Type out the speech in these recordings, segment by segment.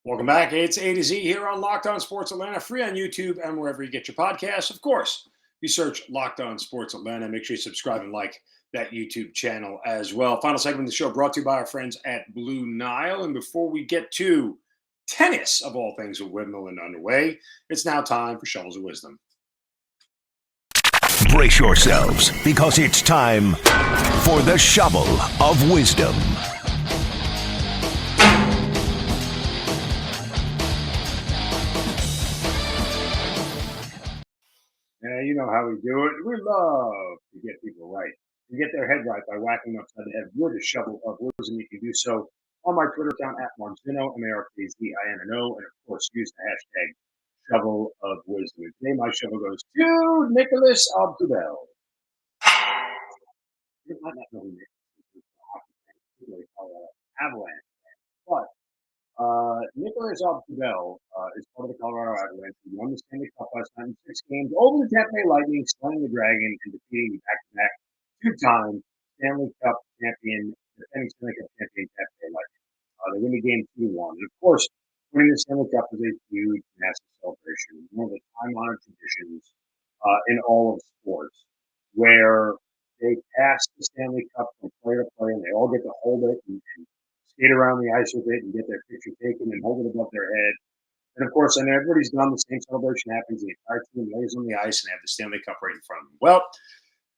Welcome back. It's A to Z here on Locked On Sports Atlanta, free on YouTube and wherever you get your podcasts. Of course, you search Locked On Sports Atlanta. Make sure you subscribe and like that YouTube channel as well. Final segment of the show brought to you by our friends at Blue Nile. And before we get to tennis, of all things, with Wimbledon underway, it's now time for Shovels of Wisdom. Brace yourselves, because it's time for the Shovel of Wisdom. You know how we do it. We love to get people right. You get their head right by whacking them upside the head with a shovel of wisdom. You can do so on my Twitter account at Zinno, MARKZINNO, and of course use the hashtag shovel of wisdom. Today my shovel goes to Nicholas Obdubel. You might not know who Nicholas is, really Colorado Avalanche fan, but Nicholas Obdubel is part of the Colorado Avalanche. He won the Stanley Cup last night in 6 games over the Tampa Bay Lightning, slaying the Dragon and defeating the back-to-back two-time Stanley Cup champion, defending Stanley Cup champion Tampa Bay Lightning. They win the game 2-1. And of course, winning the Stanley Cup is a huge, massive celebration. One of the time-honored traditions in all of sports, where they pass the Stanley Cup from player to player, and they all get to hold it and skate around the ice with it and get their picture taken and hold it above their head. And of course, and everybody's done the same celebration happens. The entire team lays on the ice and have the Stanley Cup right in front of them. Well,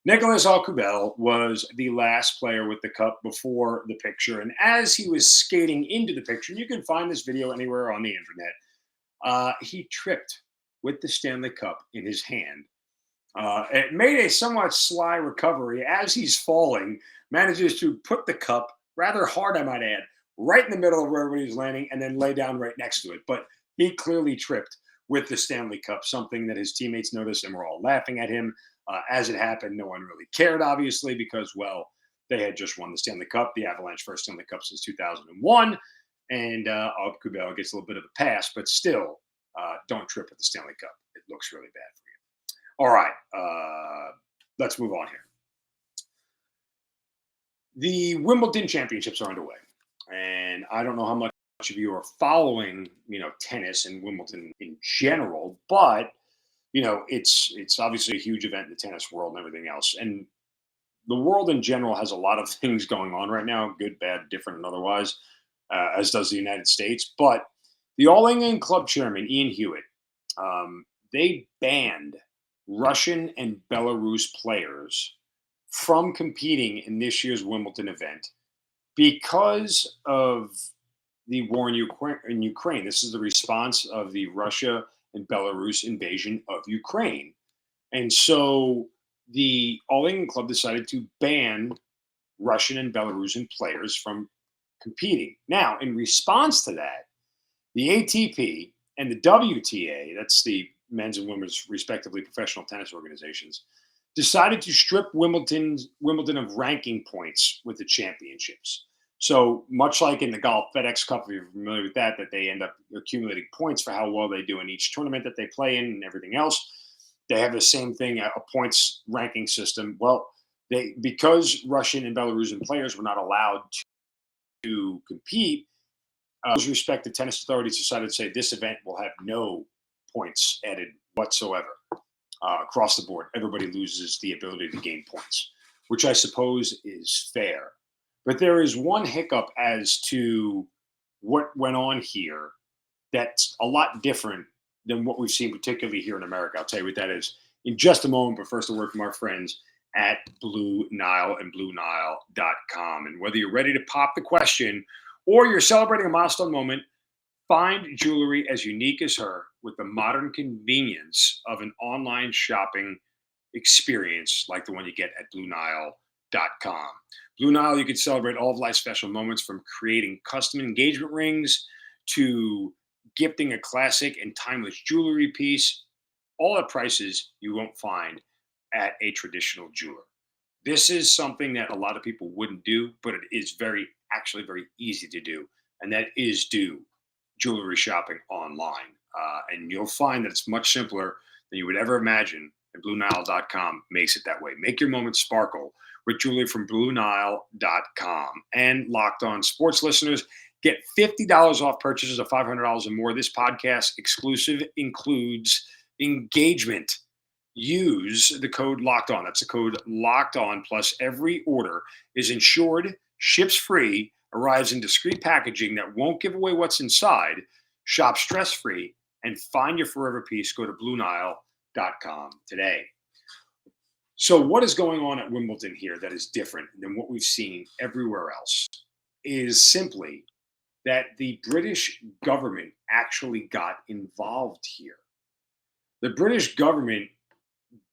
Nicholas Obdubel was the last player with the cup before the picture. And as he was skating into the picture, and you can find this video anywhere on the internet, he tripped with the Stanley Cup in his hand. It made a somewhat sly recovery as he's falling, manages to put the cup rather hard, I might add, right in the middle of where everybody's landing and then lay down right next to it. But he clearly tripped with the Stanley Cup, something that his teammates noticed and were all laughing at him. As it happened, no one really cared, obviously, because, well, they had just won the Stanley Cup, the Avalanche first Stanley Cup since 2001. And Obdubel gets a little bit of a pass, but still, don't trip with the Stanley Cup. It looks really bad for you. All right, let's move on here. The Wimbledon championships are underway, and I don't know how much of you are following, tennis and Wimbledon in general, but it's obviously a huge event in the tennis world and everything else. And the world in general has a lot of things going on right now, good, bad, different, and otherwise, as does the United States. But the All England Club chairman, Ian Hewitt, they banned Russian and Belarus players from competing in this year's Wimbledon event because of the war in Ukraine. This is the response of the Russia and Belarus invasion of Ukraine. And so the All England Club decided to ban Russian and Belarusian players from competing. Now, in response to that, the ATP and the WTA, that's the men's and women's respectively professional tennis organizations, decided to strip Wimbledon of ranking points with the championships. So much like in the golf FedEx Cup, if you're familiar with that they end up accumulating points for how well they do in each tournament that they play in and everything else. They have the same thing, a points ranking system. Well, because Russian and Belarusian players were not allowed to compete, those respective tennis authorities decided to say this event will have no points added whatsoever. Across the board, everybody loses the ability to gain points, which I suppose is fair. But there is one hiccup as to what went on here that's a lot different than what we've seen, particularly here in America. I'll tell you what that is in just a moment. But first, a word from our friends at Blue Nile and BlueNile.com. And whether you're ready to pop the question or you're celebrating a milestone moment, find jewelry as unique as her with the modern convenience of an online shopping experience like the one you get at BlueNile.com. Blue Nile, you can celebrate all of life's special moments, from creating custom engagement rings to gifting a classic and timeless jewelry piece, all at prices you won't find at a traditional jeweler. This is something that a lot of people wouldn't do, but it is actually very easy to do, and that is do jewelry shopping online. And you'll find that it's much simpler than you would ever imagine, and BlueNile.com makes it that way. Make your moments sparkle with jewelry from BlueNile.com. And Locked On Sports listeners, Get $50 off purchases of $500 or more. This podcast exclusive includes engagement. Use the code Locked On. That's the code Locked On. Plus, every order is insured, ships free, arrives in discreet packaging that won't give away what's inside. Shop stress free and find your forever peace. Go to BlueNile.com today. So, what is going on at Wimbledon here that is different than what we've seen everywhere else is simply that the British government actually got involved here. The British government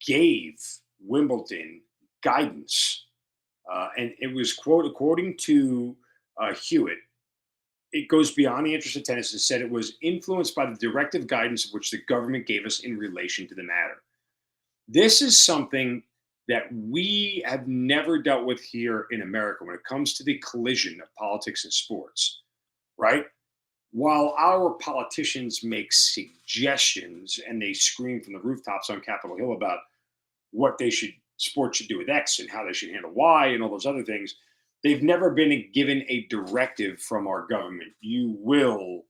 gave Wimbledon guidance, and it was, according to Hewitt, it goes beyond the interest of tennis and said it was influenced by the directive guidance which the government gave us in relation to the matter. This is something that we have never dealt with here in America when it comes to the collision of politics and sports, right? While our politicians make suggestions and they scream from the rooftops on Capitol Hill about what sports should do with X and how they should handle Y and all those other things, they've never been given a directive from our government. You will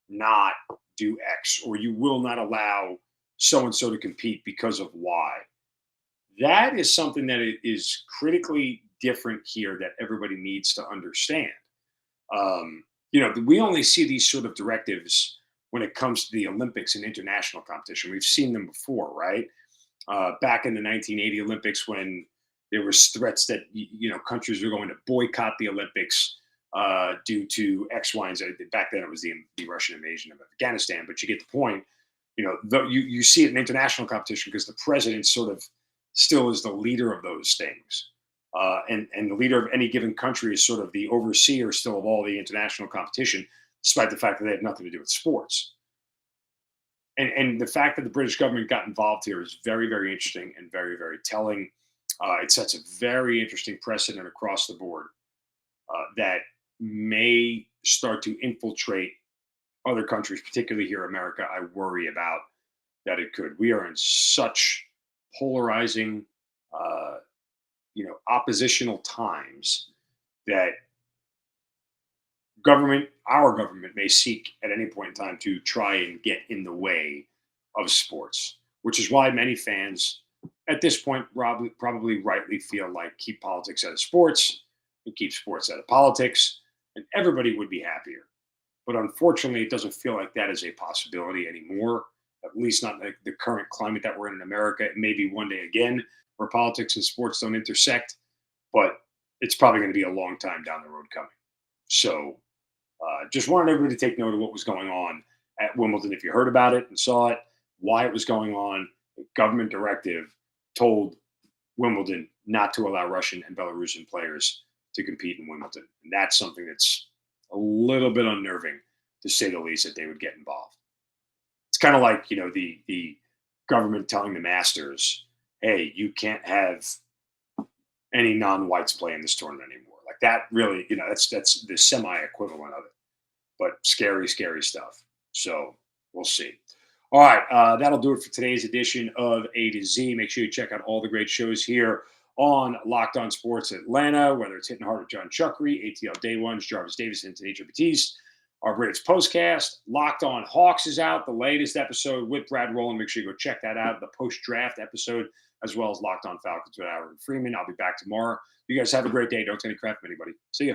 not do X, or you will not allow so-and-so to compete because of Y. That is something that is critically different here that everybody needs to understand. We only see these sort of directives when it comes to the Olympics and international competition. We've seen them before, right? Back in the 1980 Olympics, when there was threats that countries were going to boycott the Olympics due to X, Y, and Z. Back then, it was the Russian invasion of Afghanistan. But you get the point. You see it in international competition because the president sort of still is the leader of those things. And the leader of any given country is sort of the overseer still of all the international competition, despite the fact that they have nothing to do with sports. And the fact that the British government got involved here is very, very interesting and very, very telling. It sets a very interesting precedent across the board that may start to infiltrate other countries, particularly here in America. I worry about that it could. We are in such polarizing, oppositional times that our government may seek at any point in time to try and get in the way of sports, which is why many fans at this point probably rightly feel like keep politics out of sports and keep sports out of politics, and everybody would be happier. But unfortunately, it doesn't feel like that is a possibility anymore, at least not like the current climate that we're in America. It may be one day again where politics and sports don't intersect, but it's probably going to be a long time down the road coming. So just wanted everybody to take note of what was going on at Wimbledon. If you heard about it and saw it, why it was going on, the government directive told Wimbledon not to allow Russian and Belarusian players to compete in Wimbledon. And that's something that's a little bit unnerving, to say the least, that they would get involved. It's kind of like, the government telling the Masters, hey, you can't have any non-whites play in this tournament anymore. Like that really, that's the semi-equivalent of it. But scary, scary stuff. So we'll see. All right, that'll do it for today's edition of A to Z. Make sure you check out all the great shows here on Locked On Sports Atlanta, whether it's Hitting Hard with John Chuckery, ATL Day Ones, Jarvis Davis, and Tanisha Batiste. Our British Postcast, Locked On Hawks is out, the latest episode with Brad Rowland. Make sure you go check that out, the post-draft episode, as well as Locked On Falcons with Aaron Freeman. I'll be back tomorrow. You guys have a great day. Don't take any crap from anybody. See ya.